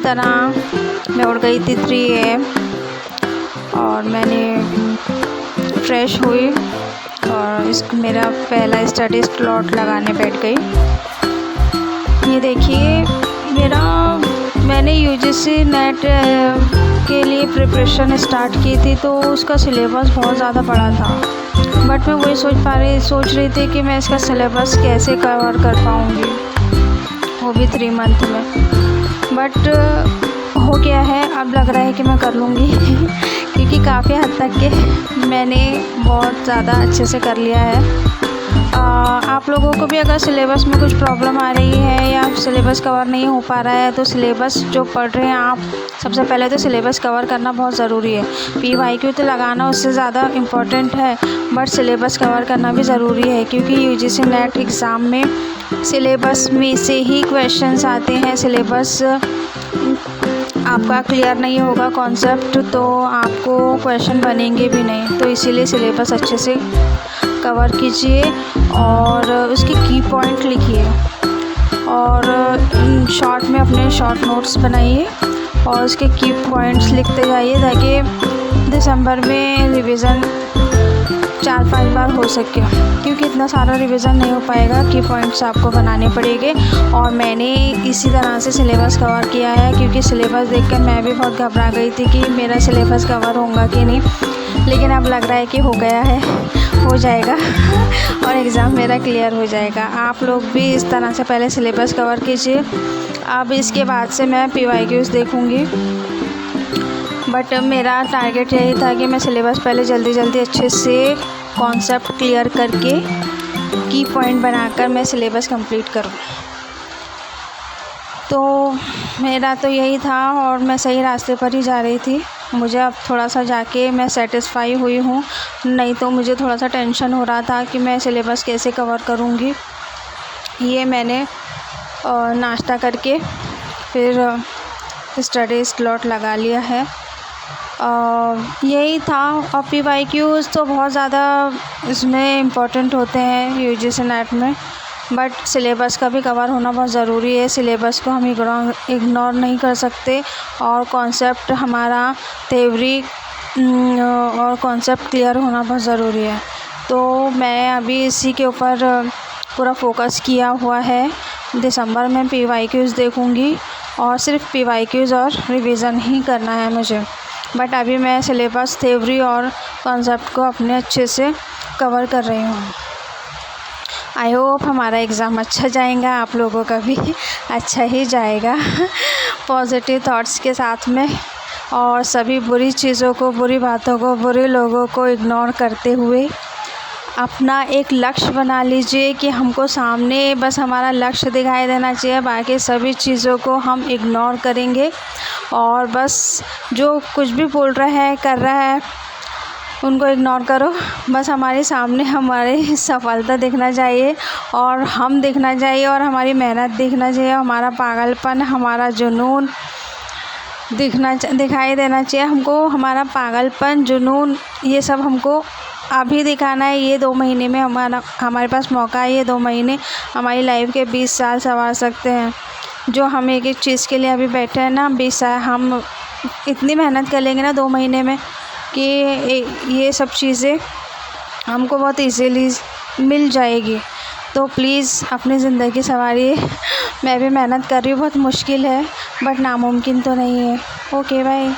तरह मैं उठ गई थी 3 AM और मैंने फ्रेश हुई और मेरा पहला स्टडी स्लॉट लगाने बैठ गई। ये देखिए मैंने UGC नेट के लिए प्रिपरेशन स्टार्ट की थी, तो उसका सिलेबस बहुत ज़्यादा बड़ा था। बट मैं वही सोच रही थी कि मैं इसका सिलेबस कैसे कवर कर पाऊँगी, वो भी 3 मंथ में। बट हो गया है, अब लग रहा है कि मैं कर लूँगी क्योंकि काफ़ी हद तक के मैंने बहुत ज़्यादा अच्छे से कर लिया है। आप लोगों को भी अगर सिलेबस में कुछ प्रॉब्लम आ रही है या सिलेबस कवर नहीं हो पा रहा है, तो सिलेबस जो पढ़ रहे हैं आप, सबसे पहले तो सिलेबस कवर करना बहुत ज़रूरी है। PYQ तो लगाना उससे ज़्यादा इम्पोर्टेंट है, बट सिलेबस कवर करना भी ज़रूरी है क्योंकि UGC नेट एग्ज़ाम में सिलेबस में से ही क्वेश्चंस आते हैं। सिलेबस आपका क्लियर नहीं होगा कॉन्सेप्ट, तो आपको क्वेश्चन बनेंगे भी नहीं। तो इसीलिए सिलेबस अच्छे से कवर कीजिए और उसके की पॉइंट लिखिए और शॉर्ट में अपने शॉर्ट नोट्स बनाइए और उसके की पॉइंट्स लिखते जाइए ताकि दिसंबर में रिवीज़न 4-5 बार हो सके, क्योंकि इतना सारा रिवीज़न नहीं हो पाएगा। की पॉइंट्स आपको बनाने पड़ेंगे और मैंने इसी तरह से सिलेबस कवर किया है, क्योंकि सिलेबस देखकर मैं भी बहुत घबरा गई थी कि मेरा सिलेबस कवर होगा कि नहीं, लेकिन अब लग रहा है कि हो गया है, हो जाएगा और एग्ज़ाम मेरा क्लियर हो जाएगा। आप लोग भी इस तरह से पहले सिलेबस कवर कीजिए। अब इसके बाद से मैं PYQs देखूँगी, बट मेरा टारगेट यही था कि मैं सिलेबस पहले जल्दी अच्छे से कॉन्सेप्ट क्लियर करके की पॉइंट बनाकर मैं सिलेबस कंप्लीट करूँ। तो मेरा तो यही था और मैं सही रास्ते पर ही जा रही थी। मुझे अब थोड़ा सा जाके मैं सेटिस्फाई हुई हूँ, नहीं तो मुझे थोड़ा सा टेंशन हो रहा था कि मैं सिलेबस कैसे कवर करूँगी। ये मैंने नाश्ता करके फिर स्टडी स्लॉट लगा लिया है। यही था। और PYQs तो बहुत ज़्यादा इसमें इम्पोर्टेंट होते हैं UGC नेट में, बट सिलेबस का भी कवर होना बहुत ज़रूरी है। सिलेबस को हम इग्नोर नहीं कर सकते और कॉन्सेप्ट हमारा थ्योरी और कॉन्सेप्ट क्लियर होना बहुत ज़रूरी है। तो मैं अभी इसी के ऊपर पूरा फोकस किया हुआ है। दिसंबर में PYQs देखूँगी और सिर्फ PYQs और रिवीज़न ही करना है मुझे। बट अभी मैं सिलेबस थ्योरी और कॉन्सेप्ट को अपने अच्छे से कवर कर रही हूँ। आई होप हमारा एग्ज़ाम अच्छा जाएगा, आप लोगों का भी अच्छा ही जाएगा पॉजिटिव थॉट्स के साथ में, और सभी बुरी चीज़ों को, बुरी बातों को, बुरे लोगों को इग्नोर करते हुए अपना एक लक्ष्य बना लीजिए कि हमको सामने बस हमारा लक्ष्य दिखाई देना चाहिए, बाकी सभी चीज़ों को हम इग्नोर करेंगे और बस जो कुछ भी बोल रहा है, कर रहा है, उनको इग्नोर करो। बस हमारे सामने हमारी सफलता दिखना चाहिए और हम दिखना चाहिए और हमारी मेहनत दिखना चाहिए, हमारा पागलपन, हमारा जुनून दिखाई देना चाहिए हमको। हमारा पागलपन, जुनून, ये सब हमको अभी दिखाना है। ये 2 महीने में हमारे पास मौका है। ये 2 महीने हमारी लाइफ के 20 साल संवार सकते हैं। जो हम एक चीज़ के लिए अभी बैठे हैं ना, 20 साल हम इतनी मेहनत कर लेंगे ना 2 महीने में कि ये सब चीज़ें हमको बहुत इजीली मिल जाएगी। तो प्लीज़ अपनी ज़िंदगी संवारिए। मैं भी मेहनत कर रही हूँ, बहुत मुश्किल है बट नामुमकिन तो नहीं है। Okay bye.